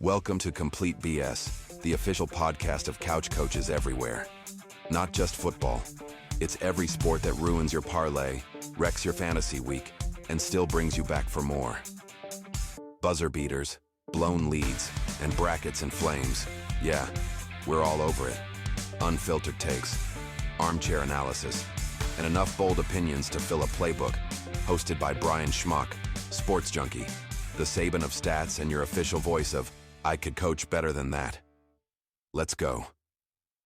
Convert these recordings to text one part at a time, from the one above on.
Welcome to Complete BS, the official podcast of couch coaches everywhere. Not just football. It's every sport that ruins your parlay, wrecks your fantasy week, and still brings you back for more. Buzzer beaters, blown leads, and brackets and flames. Yeah, we're all over it. Unfiltered takes, armchair analysis, and enough bold opinions to fill a playbook. Hosted by Brian Schmuck, sports junkie, the Saban of stats, and your official voice of I could coach better than that. Let's go.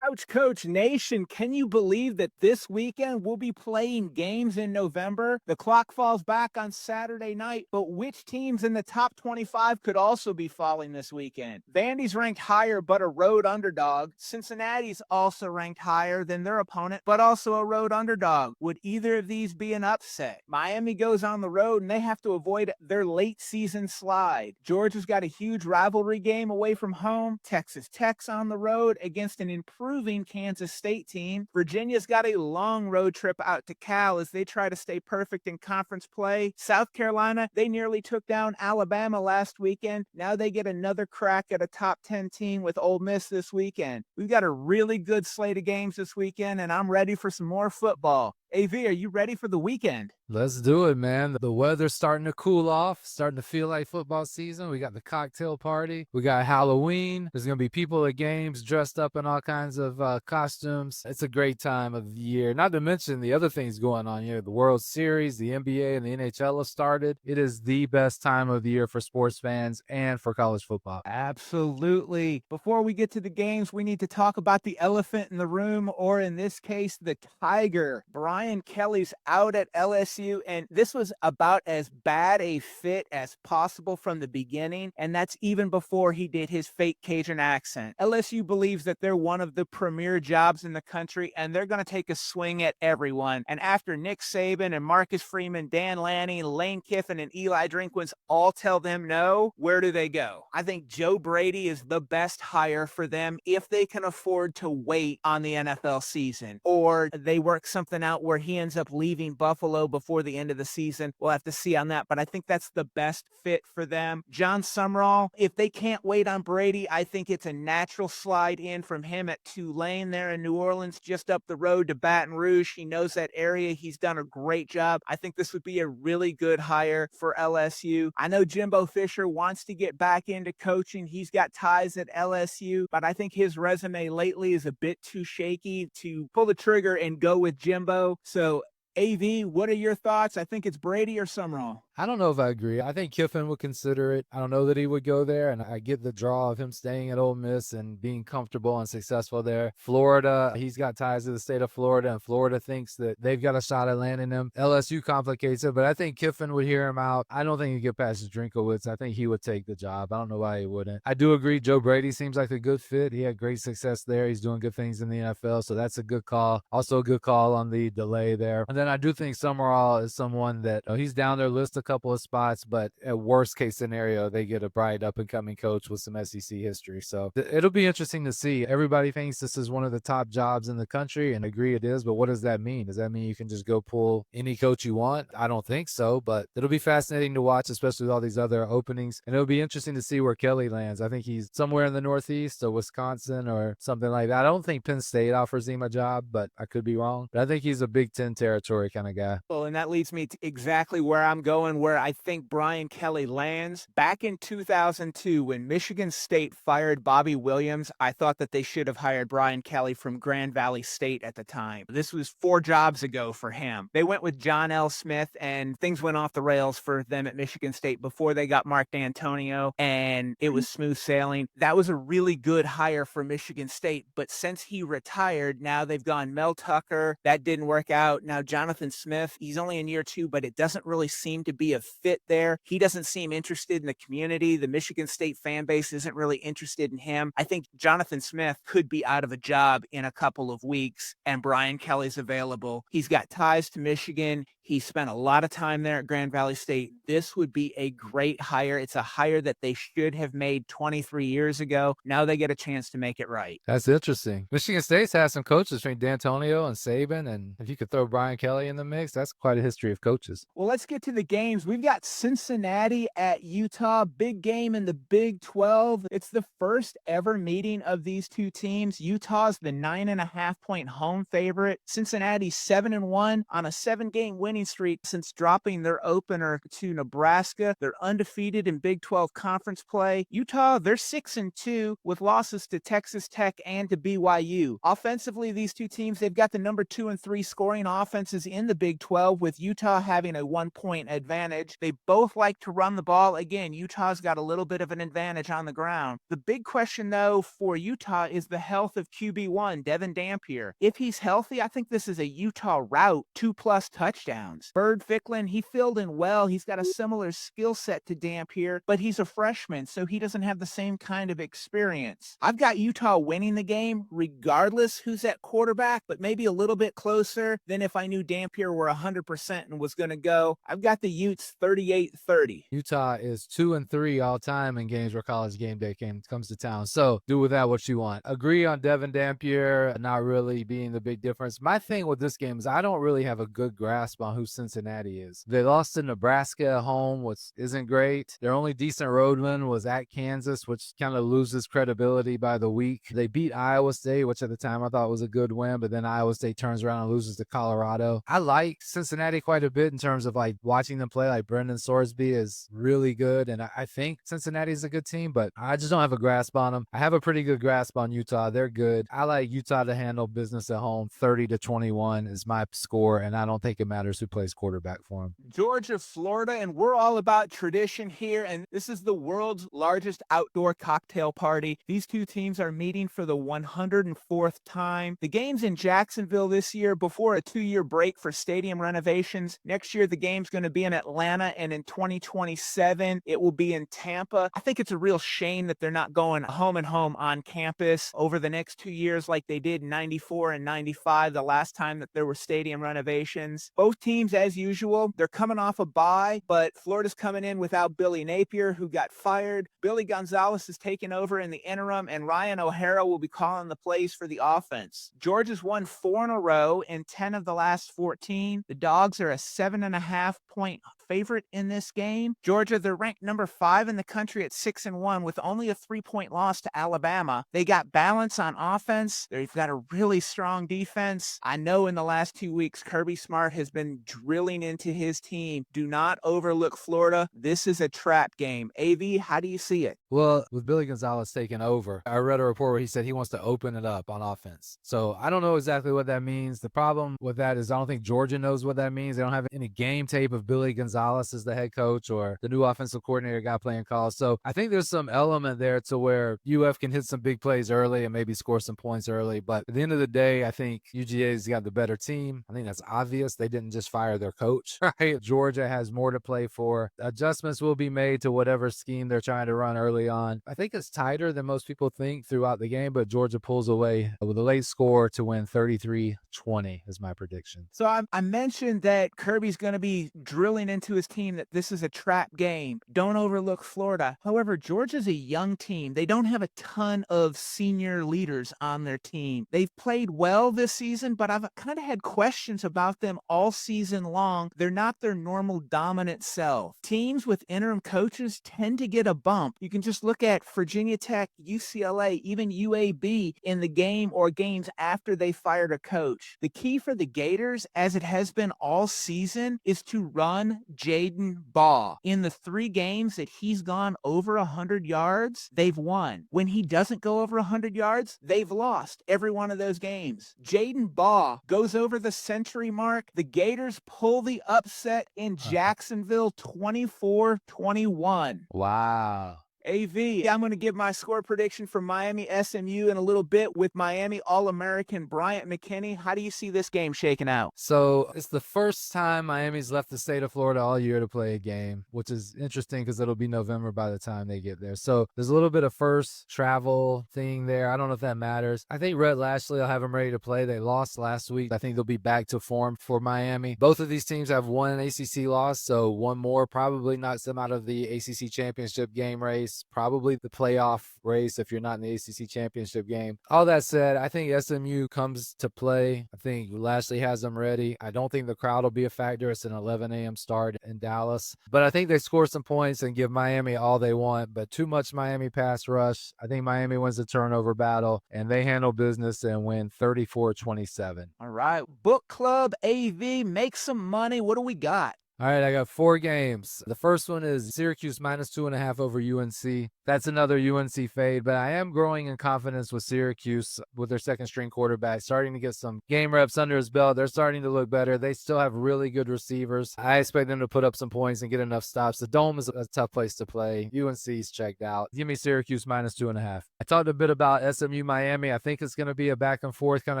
Couch Coach Nation, can you believe that this weekend we'll be playing games in November? The clock falls back on Saturday night, but which teams in the top 25 could also be falling this weekend? Vandy's ranked higher, but a road underdog. Cincinnati's also ranked higher than their opponent, but also a road underdog. Would either of these be an upset? Miami goes on the road, and they have to avoid their late season slide. Georgia's got a huge rivalry game away from home. Texas Tech's on the road against an improving Kansas State team. Virginia's got a long road trip out to Cal as they try to stay perfect in conference play. South Carolina, they nearly took down Alabama last weekend. Now they get another crack at a top 10 team with Ole Miss this weekend. We've got a really good slate of games this weekend, and I'm ready for some more football. AV, are you ready for the weekend? Let's do it, man. The weather's starting to cool off, starting to feel like football season. We got the cocktail party. We got Halloween. There's going to be people at games dressed up in all kinds of costumes. It's a great time of the year. Not to mention the other things going on here. The World Series, the NBA, and the NHL have started. It is the best time of the year for sports fans and for college football. Absolutely. Before we get to the games, we need to talk about the elephant in the room, or in this case, the tiger. Brian Kelly's out at LSU, and this was about as bad a fit as possible from the beginning, and that's even before he did his fake Cajun accent. LSU believes that they're one of the premier jobs in the country, and they're going to take a swing at everyone. And after Nick Saban and Marcus Freeman, Dan Lanning, Lane Kiffin, and Eli Drinkwitz all tell them no, where do they go? I think Joe Brady is the best hire for them if they can afford to wait on the NFL season, or they work something out where he ends up leaving Buffalo before the end of the season. We'll have to see on that, but I think that's the best fit for them. John Summerall, if they can't wait on Brady, I think it's a natural slide in from him at Tulane there in New Orleans, just up the road to Baton Rouge. He knows that area. He's done a great job. I think this would be a really good hire for LSU. I know Jimbo Fisher wants to get back into coaching. He's got ties at LSU, but I think his resume lately is a bit too shaky to pull the trigger and go with Jimbo. So AV, what are your thoughts? I think it's Brady or Summerall. I don't know if I agree. I think Kiffin would consider it. I don't know that he would go there, and I get the draw of him staying at Ole Miss and being comfortable and successful there. Florida, he's got ties to the state of Florida, and Florida thinks that they've got a shot at landing him. LSU complicates it, but I think Kiffin would hear him out. I don't think he'd get past his Drinkowitz. I think he would take the job. I don't know why he wouldn't. I do agree Joe Brady seems like a good fit. He had great success there. He's doing good things in the NFL, so that's a good call. Also a good call on the delay there. And then I do think Summerall is someone that he's down their list a couple of spots, but at worst case scenario, they get a bright up and coming coach with some SEC history. So it'll be interesting to see. Everybody thinks this is one of the top jobs in the country, and agree it is, but what does that mean? Does that mean you can just go pull any coach you want? I don't think so, but it'll be fascinating to watch, especially with all these other openings, and it'll be interesting to see where Kelly lands. I think he's somewhere in the Northeast or Wisconsin or something like that. I don't think Penn State offers him a job, but I could be wrong. But I think he's a Big Ten territory kind of guy. Well, and that leads me to exactly where I'm going, where I think Brian Kelly lands. Back in 2002, when Michigan State fired Bobby Williams, I thought that they should have hired Brian Kelly from Grand Valley State at the time. This was 4 jobs ago for him. They went with John L. Smith, and things went off the rails for them at Michigan State before they got Mark D'Antonio, and it was smooth sailing. That was a really good hire for Michigan State, but since he retired, now they've gone Mel Tucker. That didn't work out. Now Jonathan Smith, he's only in year 2, but it doesn't really seem to be a fit there. He doesn't seem interested in the community. The Michigan State fan base isn't really interested in him. I think Jonathan Smith could be out of a job in a couple of weeks, and Brian Kelly's available. He's got ties to Michigan. He spent a lot of time there at Grand Valley State. This would be a great hire. It's a hire that they should have made 23 years ago. Now they get a chance to make it right. That's interesting. Michigan State's had some coaches between D'Antonio and Saban, and if you could throw Brian Kelly in the mix, that's quite a history of coaches. Well, let's get to the games. We've got Cincinnati at Utah. Big game in the Big 12. It's the first ever meeting of these two teams. Utah's the 9.5-point home favorite. Cincinnati 7-1 on a 7-game winning streak since dropping their opener to Nebraska. They're undefeated in Big 12 conference play. Utah, they're 6-2 with losses to Texas Tech and to BYU. Offensively, these two teams, they've got the number 2 and 3 scoring offenses in the Big 12, with Utah having a 1-point advantage. They both like to run the ball. Again, Utah's got a little bit of an advantage on the ground. The big question, though, for Utah is the health of QB1, Devin Dampier. If he's healthy, I think this is a Utah rout, 2+ touchdowns. Bird Ficklin, he filled in well. He's got a similar skill set to Dampier, but he's a freshman, so he doesn't have the same kind of experience. I've got Utah winning the game, regardless who's at quarterback, but maybe a little bit closer than if I knew Dampier were 100% and was going to go. I've got the Utes 38-30. Utah is 2-3 all time in games where College game day comes to town. So do with that what you want. Agree on Devin Dampier not really being the big difference. My thing with this game is I don't really have a good grasp on who Cincinnati is. They lost to Nebraska at home, which isn't great. Their only decent road win was at Kansas, which kind of loses credibility by the week. They beat Iowa State, which at the time I thought was a good win, but then Iowa State turns around and loses to Colorado. I like Cincinnati quite a bit in terms of like watching them play. Like Brendan Sorsby is really good, and I think Cincinnati is a good team, but I just don't have a grasp on them. I have a pretty good grasp on Utah. They're good. I like Utah to handle business at home. 30-21 is my score, and I don't think it matters who plays quarterback for them. Georgia, Florida, and we're all about tradition here, and this is the world's largest outdoor cocktail party. These two teams are meeting for the 104th time. The game's in Jacksonville this year before a 2-year break for stadium renovations. Next year, the game's going to be in Atlanta, and in 2027, it will be in Tampa. I think it's a real shame that they're not going home and home on campus over the next 2 years like they did in 94 and 95, the last time that there were stadium renovations. Both teams, as usual, they're coming off a bye, but Florida's coming in without Billy Napier, who got fired. Billy Gonzalez is taking over in the interim, and Ryan O'Hara will be calling the plays for the offense. Georgia's won 4 in a row in 10 of the last 14. The Dawgs are a 7.5-point favorite in this game. Georgia, they're ranked number 5 in the country at 6-1 with only a 3-point loss to Alabama. They got balance on offense. They've got a really strong defense. I know in the last 2 weeks, Kirby Smart has been drilling into his team. Do not overlook Florida. This is a trap game. AV, how do you see it? Well, with Billy Gonzalez taking over, I read a report where he said he wants to open it up on offense. So I don't know exactly what that means. The problem with that is I don't think Georgia knows what that means. They don't have any game tape of Billy Gonzalez as the head coach or the new offensive coordinator guy playing college. So I think there's some element there to where UF can hit some big plays early and maybe score some points early. But at the end of the day, I think UGA's got the better team. I think that's obvious. They didn't just fire their coach, right? Georgia has more to play for. Adjustments will be made to whatever scheme they're trying to run early on. I think it's tighter than most people think throughout the game, but Georgia pulls away with a late score to win 33-20 is my prediction. So I mentioned that Kirby's going to be drilling into his team that this is a trap game. Don't overlook Florida. However, Georgia's a young team. They don't have a ton of senior leaders on their team. They've played well this season, but I've kind of had questions about them all season long. They're not their normal dominant self. Teams with interim coaches tend to get a bump. You can just look at Virginia Tech, UCLA, even UAB in the game or games after they fired a coach. The key for the Gators, as it has been all season, is to run Jaden Baugh. In the 3 games that he's gone over 100 yards, they've won. When he doesn't go over 100 yards, they've lost every one of those games. Jaden Baugh goes over the century mark. The Gators pull the upset in Jacksonville 24-21. Wow. AV, I'm going to give my score prediction for Miami SMU in a little bit with Miami All-American Bryant McKinnie. How do you see this game shaking out? So it's the first time Miami's left the state of Florida all year to play a game, which is interesting because it'll be November by the time they get there. So there's a little bit of first travel thing there. I don't know if that matters. I think Rhett Lashley will have them ready to play. They lost last week. I think they'll be back to form for Miami. Both of these teams have one ACC loss, so one more probably knocks them out of the ACC championship game race. Probably the playoff race if you're not in the ACC championship game. All that said, I think SMU comes to play. I think Lashley has them ready. I don't think the crowd will be a factor. It's an 11 a.m. start in Dallas. But I think they score some points and give Miami all they want, but too much Miami pass rush. I think Miami wins the turnover battle, and they handle business and win 34-27. All right. Book Club AV, make some money. What do we got? All right, I got 4 games. The first one is Syracuse -2.5 over UNC. That's another UNC fade, but I am growing in confidence with Syracuse with their second-string quarterback, starting to get some game reps under his belt. They're starting to look better. They still have really good receivers. I expect them to put up some points and get enough stops. The Dome is a tough place to play. UNC's checked out. Give me Syracuse -2.5. I talked a bit about SMU Miami. I think it's going to be a back-and-forth kind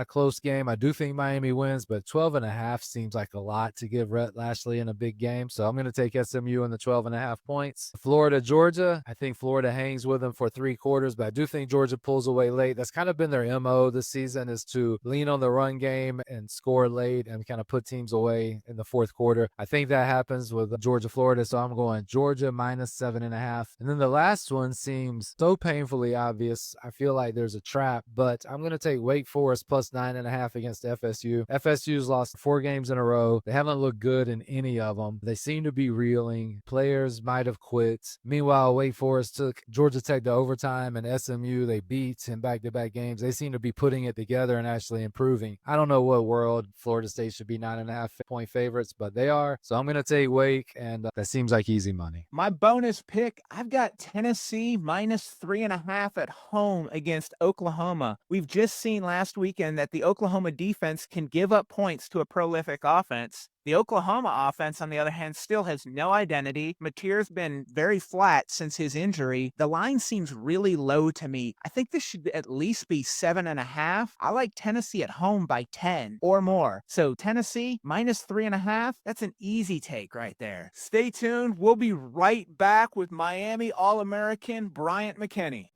of close game. I do think Miami wins, but 12.5 seems like a lot to give Rhett Lashley in a big game, so I'm going to take SMU in the 12.5 points. Florida, Georgia, I think Florida hangs with them for 3 quarters, but I do think Georgia pulls away late. That's kind of been their MO this season, is to lean on the run game and score late and kind of put teams away in the fourth quarter. I think that happens with Georgia, Florida, so I'm going Georgia -7.5. And then the last one seems so painfully obvious. I feel like there's a trap, but I'm going to take Wake Forest +9.5 against FSU. FSU's lost 4 games in a row. They haven't looked good in any of them. They seem to be reeling. Players might have quit. Meanwhile, Wake Forest took Georgia Tech to overtime, and SMU, they beat in back-to-back games. They seem to be putting it together and actually improving. I don't know what world Florida State should be 9.5-point favorites, but they are. So I'm going to take Wake, and that seems like easy money. My bonus pick, I've got Tennessee -3.5 at home against Oklahoma. We've just seen last weekend that the Oklahoma defense can give up points to a prolific offense. The Oklahoma offense, on the other hand, still has no identity. Mateer's been very flat since his injury. The line seems really low to me. I think this should at least be 7.5. I like Tennessee at home by 10 or more. So Tennessee -3.5, that's an easy take right there. Stay tuned. We'll be right back with Miami All-American Bryant McKinnie.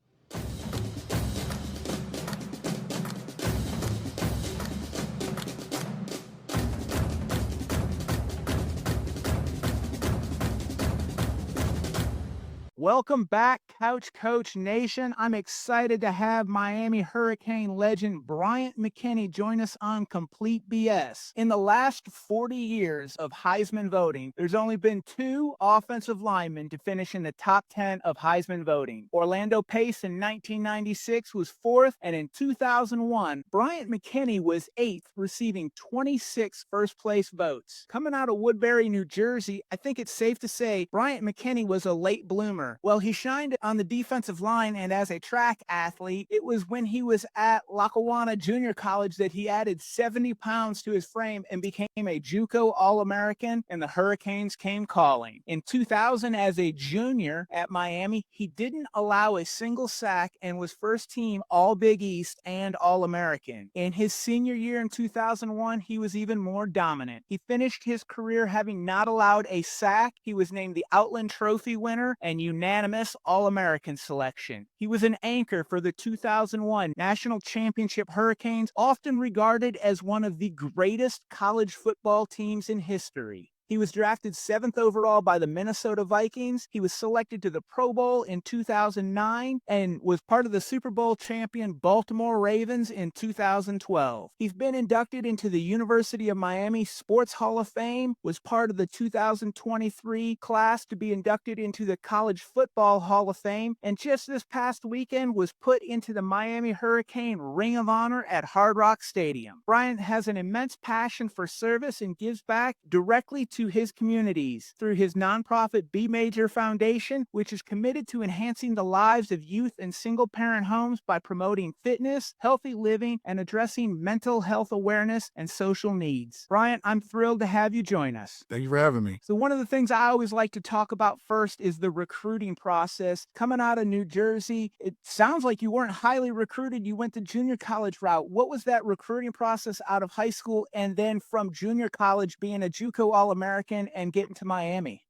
Welcome back, Couch Coach Nation. I'm excited to have Miami Hurricane legend Bryant McKinnie join us on Complete BS. In the last 40 years of Heisman voting, there's only been 2 offensive linemen to finish in the top 10 of Heisman voting. Orlando Pace in 1996 was 4th, and in 2001, Bryant McKinnie was 8th, receiving 26 first-place votes. Coming out of Woodbury, New Jersey, I think it's safe to say Bryant McKinnie was a late bloomer. Well, he shined on the defensive line, and as a track athlete, it was when he was at Lackawanna Junior College that he added 70 pounds to his frame and became a JUCO All-American, and the Hurricanes came calling. In 2000, as a junior at Miami, he didn't allow a single sack and was first team All-Big East and All-American. In his senior year in 2001, he was even more dominant. He finished his career having not allowed a sack. He was named the Outland Trophy winner and unanimous All-American selection. He was an anchor for the 2001 National Championship Hurricanes, often regarded as one of the greatest college football teams in history. He was drafted 7th overall by the Minnesota Vikings. He was selected to the Pro Bowl in 2009 and was part of the Super Bowl champion Baltimore Ravens in 2012. He's been inducted into the University of Miami Sports Hall of Fame, was part of the 2023 class to be inducted into the College Football Hall of Fame, and just this past weekend was put into the Miami Hurricane Ring of Honor at Hard Rock Stadium. Bryant has an immense passion for service and gives back directly to his communities through his nonprofit Be Major Foundation, which is committed to enhancing the lives of youth in single-parent homes by promoting fitness, healthy living, and addressing mental health awareness and social needs. Bryant, I'm thrilled to have you join us. Thank you for having me. So one of the things I always like to talk about first is the recruiting process. Coming out of New Jersey, it sounds like you weren't highly recruited. You went the junior college route. What was that recruiting process out of high school and then from junior college being a JUCO All-American and getting to Miami?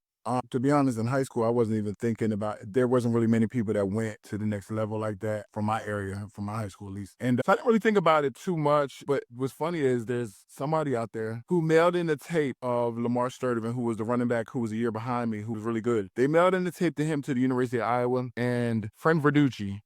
To be honest, in high school, I wasn't even thinking about it. There wasn't really many people that went to the next level like that from my area, from my high school at least. And so I didn't really think about it too much. But what's funny is there's somebody out there who mailed in the tape of Lamar Sturdivant, who was the running back who was a year behind me, who was really good. They mailed in the tape to him to the University of Iowa. And Frank Verducci,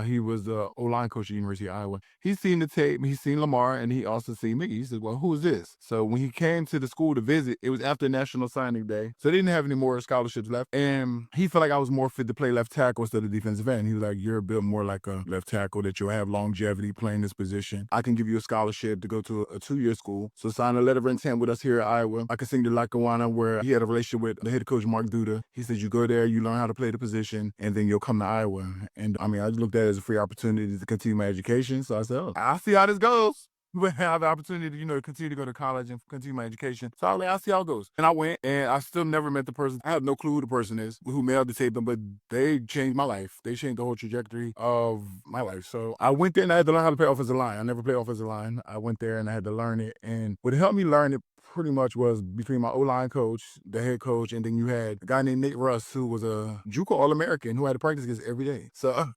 he was the O-line coach at the University of Iowa. He's seen the tape, he's seen Lamar, and he also seen me. He said, well, who is this? So when he came to the school to visit, it was after National Signing Day. So they didn't have any more scholarships left. And he felt like I was more fit to play left tackle instead of defensive end. He was like, you're built more like a left tackle, that you'll have longevity playing this position. I can give you a scholarship to go to a 2-year school. So sign a letter of intent with us here at Iowa. I can sing to Lackawanna, where he had a relationship with the head coach, Mark Duda. He said, you go there, you learn how to play the position, and then you'll come to Iowa. And I mean, I looked at it as a free opportunity to continue my education. So I said, oh, I'll see how this goes. But I have the opportunity to, continue to go to college and continue my education. So I was like, I'll see how it goes. And I went, and I still never met the person. I have no clue who the person is who mailed the tape, but they changed my life. They changed the whole trajectory of my life. So I went there and I had to learn how to play offensive line. I never played offensive line. I went there and I had to learn it. And what helped me learn it pretty much was between my O-line coach, the head coach, and then you had a guy named Nate Russ, who was a JUCO All-American who had to practice against every day. So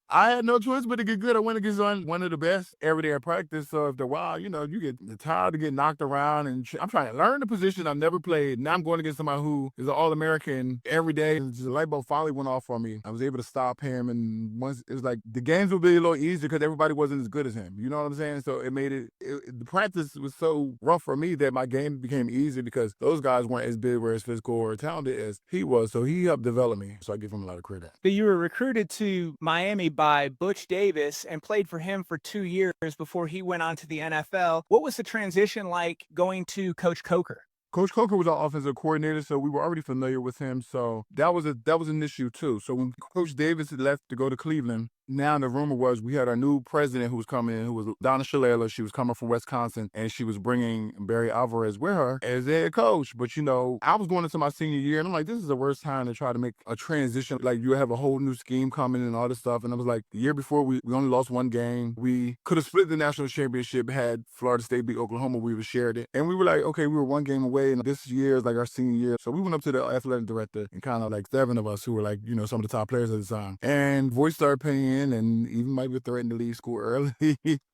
I had no choice but to get good. I went against one of the best every day at practice. So after a while, you get tired of getting knocked around. And I'm trying to learn the position I've never played. Now I'm going against somebody who is an All-American every day. And the light bulb finally went off for me. I was able to stop him. And once it was like the games would be a little easier because everybody wasn't as good as him. You know what I'm saying? So it made the practice was so rough for me that my game became easier because those guys weren't as big or as physical or talented as he was. So he helped develop me. So I give him a lot of credit. So you were recruited to Miami by Butch Davis and played for him for 2 years before he went on to the NFL. What was the transition like going to Coach Coker? Coach Coker was our offensive coordinator, so we were already familiar with him. So that was an issue too. So when Coach Davis had left to go to Cleveland, now the rumor was we had our new president who was coming in, who was Donna Shalala. She was coming from Wisconsin, and she was bringing Barry Alvarez with her as head coach. But I was going into my senior year, and I'm like, this is the worst time to try to make a transition. Like, you have a whole new scheme coming and all this stuff. And I was like, the year before, we only lost one game. We could have split the national championship had Florida State beat Oklahoma. We would have shared it. And we were like, okay, we were one game away, and this year is like our senior year. So we went up to the athletic director, and kind of like 7 of us who were like, some of the top players at the time. And voice started paying, and even might be threatened to leave school early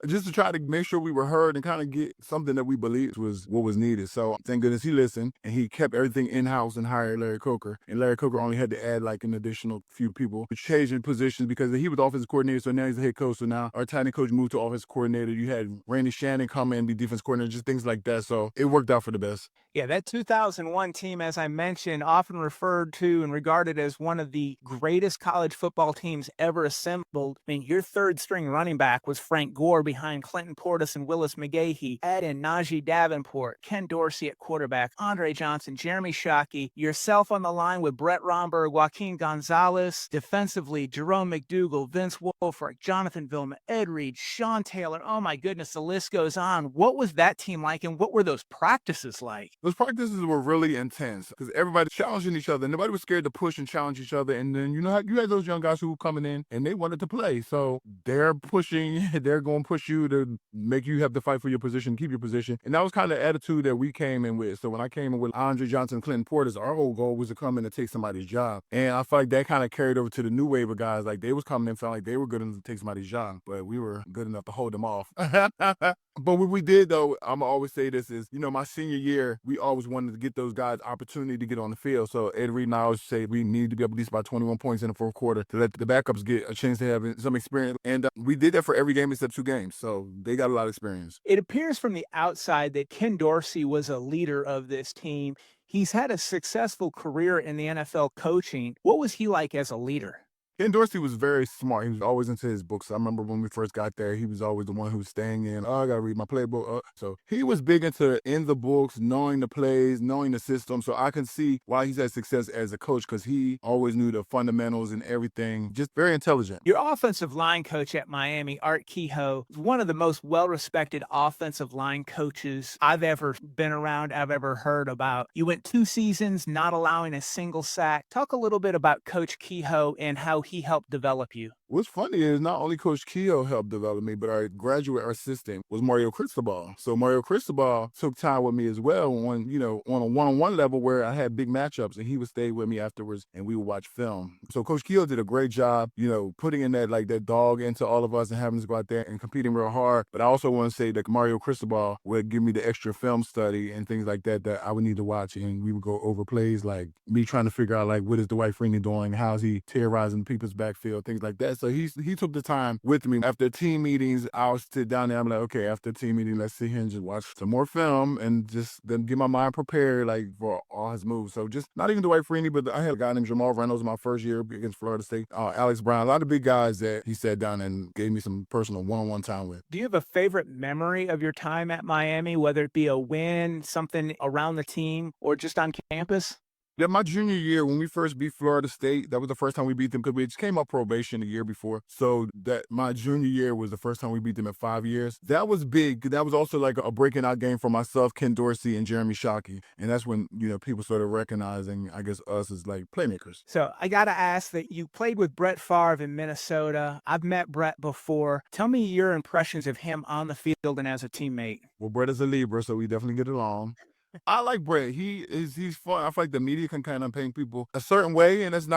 just to try to make sure we were heard and kind of get something that we believed was what was needed. So thank goodness he listened, and he kept everything in-house and hired Larry Coker. And Larry Coker only had to add like an additional few people, changing positions because he was the offensive coordinator, so now he's the head coach. So now our tight end coach moved to offensive coordinator. You had Randy Shannon come in and be defense coordinator, just things like that. So it worked out for the best. Yeah, that 2001 team, as I mentioned, often referred to and regarded as one of the greatest college football teams ever assembled. I mean, your third string running back was Frank Gore behind Clinton Portis and Willis McGahee. Add in Najee Davenport, Ken Dorsey at quarterback, Andre Johnson, Jeremy Shockey, yourself on the line with Brett Romberg, Joaquin Gonzalez. Defensively, Jerome McDougal, Vince Wilfork, Jonathan Vilma, Ed Reed, Sean Taylor. Oh my goodness, the list goes on. What was that team like, and what were those practices like? Those practices were really intense because everybody challenging each other. Nobody was scared to push and challenge each other. And then, you had those young guys who were coming in and they wanted to play. So they're pushing, they're going to push you to make you have to fight for your position, keep your position. And that was kind of the attitude that we came in with. So when I came in with Andre Johnson, Clinton Portis, our whole goal was to come in and take somebody's job. And I felt like that kind of carried over to the new wave of guys. Like, they was coming in, felt like they were good enough to take somebody's job, but we were good enough to hold them off. But what we did, though, I'm going to always say this is, my senior year, we always wanted to get those guys opportunity to get on the field. So Ed Reed and I always say we need to be able to least by 21 points in the fourth quarter to let the backups get a chance to have some experience. And we did that for every game except 2 games. So they got a lot of experience. It appears from the outside that Ken Dorsey was a leader of this team. He's had a successful career in the NFL coaching. What was he like as a leader? Ken Dorsey was very smart. He was always into his books. I remember when we first got there, he was always the one who was staying in. Oh, I got to read my playbook. So he was big into in the books, knowing the plays, knowing the system. So I can see why he's had success as a coach, because he always knew the fundamentals and everything. Just very intelligent. Your offensive line coach at Miami, Art Kehoe, is one of the most well-respected offensive line coaches I've ever been around, I've ever heard about. You went 2 seasons not allowing a single sack. Talk a little bit about Coach Kehoe and how he helped develop you. What's funny is not only Coach Kehoe helped develop me, but our graduate assistant was Mario Cristobal. So Mario Cristobal took time with me as well on a one-on-one level where I had big matchups, and he would stay with me afterwards and we would watch film. So Coach Kehoe did a great job, putting in that dog into all of us and having us go out there and competing real hard. But I also want to say that Mario Cristobal would give me the extra film study and things like that I would need to watch, and we would go over plays, like me trying to figure out like what is Dwight Freeney doing, how is he terrorizing people's backfield, things like that. So he took the time with me. After team meetings, I'll sit down there. I'm like, okay, after team meeting, let's sit here and just watch some more film and just then get my mind prepared like for all his moves. So just not even Dwight Freeney, but I had a guy named Jamal Reynolds in my first year against Florida State. Alex Brown, a lot of big guys that he sat down and gave me some personal one-on-one time with. Do you have a favorite memory of your time at Miami, whether it be a win, something around the team, or just on campus? Yeah, my junior year, when we first beat Florida State, that was the first time we beat them because we just came off probation the year before. So that my junior year was the first time we beat them in 5 years. That was big. That was also like a breaking out game for myself, Ken Dorsey, and Jeremy Shockey. And that's when, people started recognizing, I guess, us as like playmakers. So I got to ask that you played with Brett Favre in Minnesota. I've met Brett before. Tell me your impressions of him on the field and as a teammate. Well, Brett is a Libra, so we definitely get along. I like Brett. He's fun. I feel like the media can kind of paint people a certain way, and that's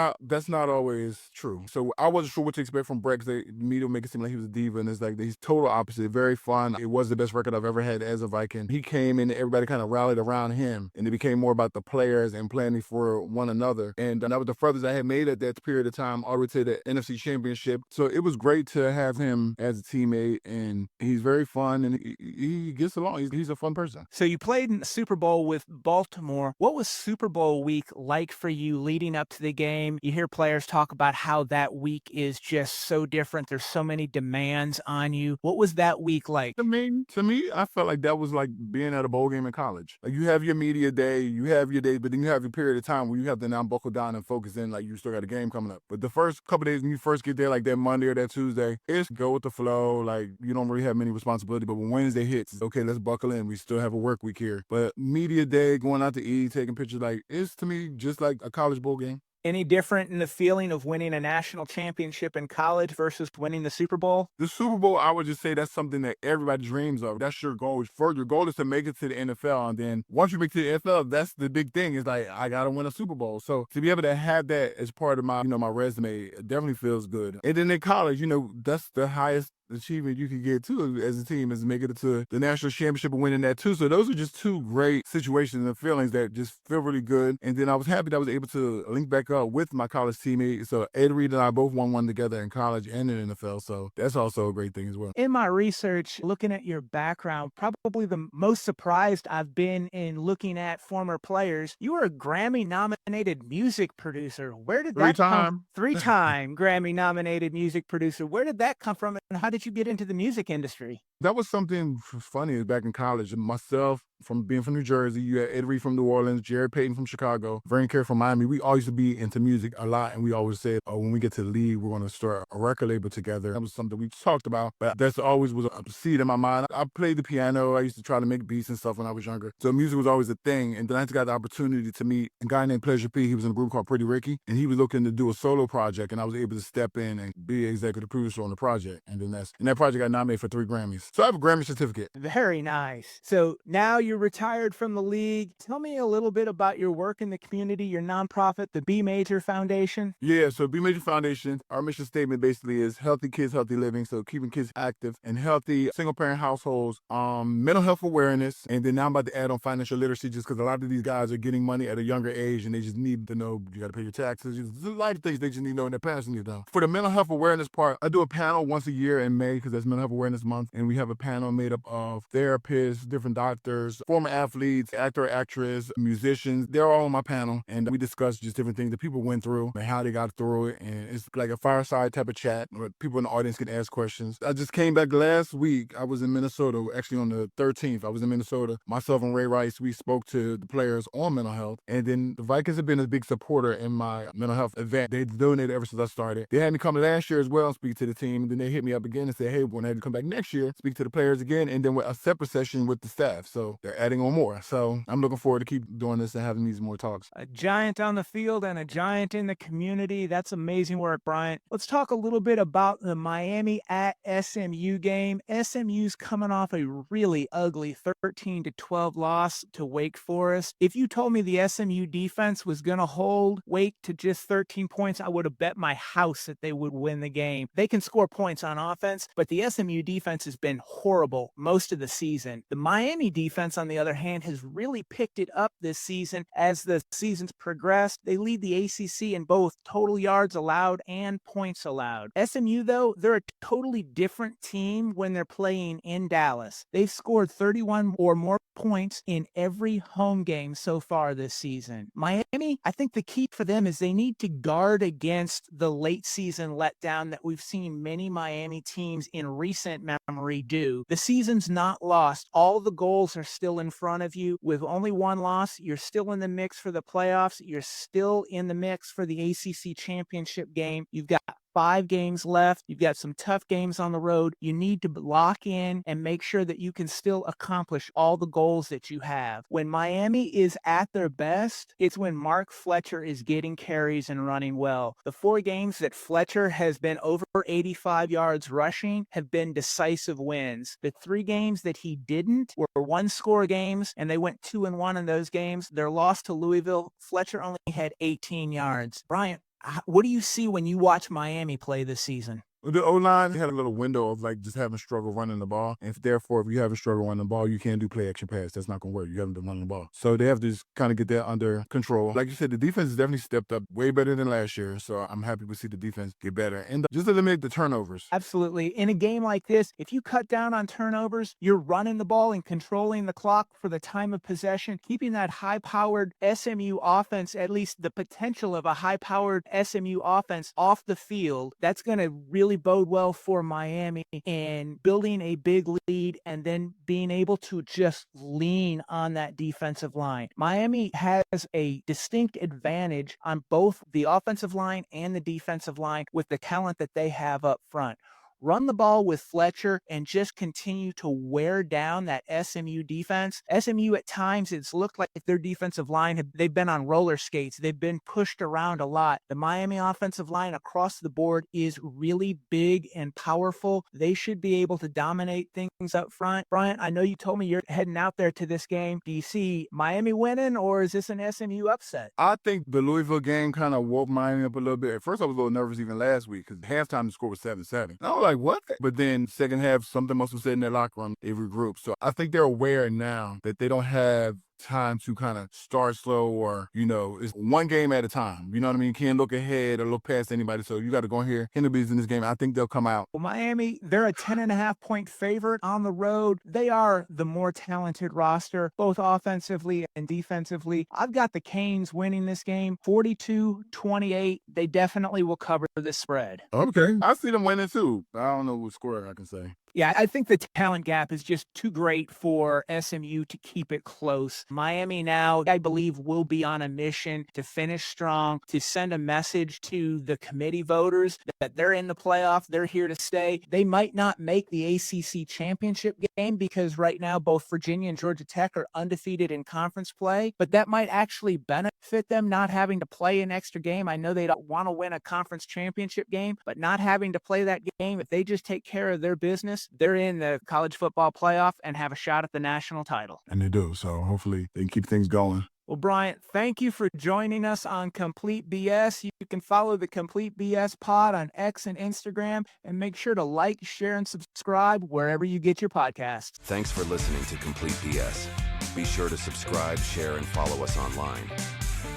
not always true. So I wasn't sure what to expect from Brett, because the media would make it seem like he was a diva, and it's like he's total opposite. Very fun. It was the best record I've ever had as a Viking. He came and everybody kind of rallied around him, and it became more about the players and planning for one another. And that was the furthest I had made at that period of time, all the way to the NFC Championship. So it was great to have him as a teammate, and he's very fun, and he gets along. He's a fun person. So you played in the Super Bowl with Baltimore. What was Super Bowl week like for you leading up to the game? You hear players talk about how that week is just so different. There's so many demands on you. What was that week like? To me, I felt like that was like being at a bowl game in college. Like you have your media day, you have your day, but then you have your period of time where you have to now buckle down and focus in, like you still got a game coming up. But the first couple days when you first get there, like that Monday or that Tuesday, it's go with the flow. Like you don't really have many responsibility. But when Wednesday hits, okay, let's buckle in. We still have a work week here. But media day, going out to eat, taking pictures, like it's to me just like a college bowl game. Any different in the feeling of winning a national championship in college versus winning the Super Bowl? The Super Bowl, I would just say that's something that everybody dreams of. That's your goal. First, your goal is to make it to the NFL. And then once you make it to the NFL, that's the big thing. It's like, I got to win a Super Bowl. So to be able to have that as part of my, my resume, it definitely feels good. And then in college, that's the highest achievement you can get too as a team, is making it to the national championship and winning that too. So those are just two great situations and feelings that just feel really good. And then I was happy that I was able to link back up with my college teammate. So Ed Reed and I both won one together in college and in the NFL. So that's also a great thing as well. In my research, looking at your background, probably the most surprised I've been in looking at former players, you were a Grammy-nominated music producer. Where did that come? 3-time Grammy-nominated music producer. Where did that come from, and how did you get into the music industry? That was something funny back in college. Myself, from being from New Jersey, you had Ed Reed from New Orleans, Jared Payton from Chicago, Vernon Carey from Miami. We all used to be into music a lot, and we always said, when we get to the league, we're going to start a record label together. That was something we talked about, but that's always was a seed in my mind. I played the piano. I used to try to make beats and stuff when I was younger. So music was always a thing. And then I just got the opportunity to meet a guy named Pleasure P. He was in a group called Pretty Ricky, and he was looking to do a solo project, and I was able to step in and be executive producer on the project. And that project got nominated for 3 Grammys. So I have a Grammy certificate. Very nice. So now you're retired from the league. Tell me a little bit about your work in the community, your nonprofit, the B Major Foundation. Yeah, so B Major Foundation, our mission statement basically is healthy kids, healthy living. So keeping kids active and healthy, single parent households, mental health awareness. And then now I'm about to add on financial literacy, just because a lot of these guys are getting money at a younger age and they just need to know you got to pay your taxes. There's a lot of things they just need to know in their past need to know. For the mental health awareness part, I do a panel once a year in May, because that's Mental Health Awareness Month. And we have a panel made up of therapists, different doctors, players, former athletes, actor, actress, musicians. They're all on my panel, and we discuss just different things that people went through and how they got through it. And it's like a fireside type of chat where people in the audience can ask questions. I just came back last week. I was in Minnesota, actually on the 13th. I was in Minnesota. Myself and Ray Rice, we spoke to the players on mental health. And then the Vikings have been a big supporter in my mental health event. They've donated ever since I started. They had me come last year as well and speak to the team. Then they hit me up again and said, hey, when I had to come back next year, speak to the players again, and then with a separate session with the staff. So they're adding on more. So I'm looking forward to keep doing this and having these more talks. A giant on the field and a giant in the community. That's amazing work, Bryant. Let's talk a little bit about the Miami at SMU game. SMU's coming off a really ugly 13-12 loss to Wake Forest. If you told me the SMU defense was going to hold Wake to just 13 points, I would have bet my house that they would win the game. They can score points on offense, but the SMU defense has been horrible most of the season. The Miami defense, on the other hand, has really picked it up this season as the season's progressed. They lead the ACC in both total yards allowed and points allowed. SMU, though, they're a totally different team when they're playing in Dallas. They've scored 31 or more points in every home game so far this season. Miami, I think the key for them is they need to guard against the late season letdown that we've seen many Miami teams in recent memory do. The season's not lost. All the goals are still in front of you. With only one loss, you're still in the mix for the playoffs. You're still in the mix for the ACC championship game. You've got 5 games left. You've got some tough games on the road. You need to lock in and make sure that you can still accomplish all the goals that you have. When Miami is at their best, it's when Mark Fletcher is getting carries and running well. The 4 games that Fletcher has been over 85 yards rushing have been decisive wins. The 3 games that he didn't were 1-score games, and they went 2-1 in those games. Their loss to Louisville, Fletcher only had 18 yards. Bryant, what do you see when you watch Miami play this season? The O-line had a little window of like just having struggle running the ball. And therefore, if you have a struggle running the ball, you can't do play action pass. That's not going to work. You have to run the ball. So they have to just kind of get that under control. Like you said, the defense has definitely stepped up way better than last year. So I'm happy to see the defense get better. And just eliminate the turnovers. Absolutely. In a game like this, if you cut down on turnovers, you're running the ball and controlling the clock for the time of possession, keeping that high-powered SMU offense, at least the potential of a high-powered SMU offense off the field. That's going to really bode well for Miami in building a big lead and then being able to just lean on that defensive line. Miami has a distinct advantage on both the offensive line and the defensive line with the talent that they have up front. Run the ball with Fletcher and just continue to wear down that SMU defense. SMU at times, it's looked like their defensive line, they've been on roller skates. They've been pushed around a lot. The Miami offensive line across the board is really big and powerful. They should be able to dominate things up front. Bryant, I know you told me you're heading out there to this game. Do you see Miami winning, or is this an SMU upset? I think the Louisville game kind of woke Miami up a little bit. At first, I was a little nervous even last week because halftime the score was 7-7. And I was like, what? But then second half, something must have said in their locker room. They regrouped. So I think they're aware now that they don't have time to kind of start slow or, it's one game at a time. You know what I mean? You can't look ahead or look past anybody. So you got to go in here. Henneby's in this game. I think they'll come out. Well, Miami, they're a 10.5-point favorite on the road. They are the more talented roster, both offensively and defensively. I've got the Canes winning this game 42-28. They definitely will cover the spread. Okay. I see them winning too. I don't know what score I can say. Yeah, I think the talent gap is just too great for SMU to keep it close. Miami now, I believe, will be on a mission to finish strong, to send a message to the committee voters that they're in the playoff, they're here to stay. They might not make the ACC championship game because right now both Virginia and Georgia Tech are undefeated in conference play, but that might actually benefit them not having to play an extra game. I know they don't want to win a conference championship game, but not having to play that game, if they just take care of their business, they're in the college football playoff and have a shot at the national title. And they do. So hopefully they can keep things going. Well, Bryant, thank you for joining us on Complete BS. You can follow the Complete BS pod on X and Instagram, and make sure to like, share, and subscribe wherever you get your podcasts. Thanks for listening to Complete BS. Be sure to subscribe, share, and follow us online.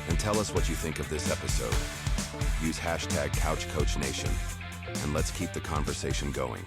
And tell us what you think of this episode. Use hashtag CouchCoachNation, and let's keep the conversation going.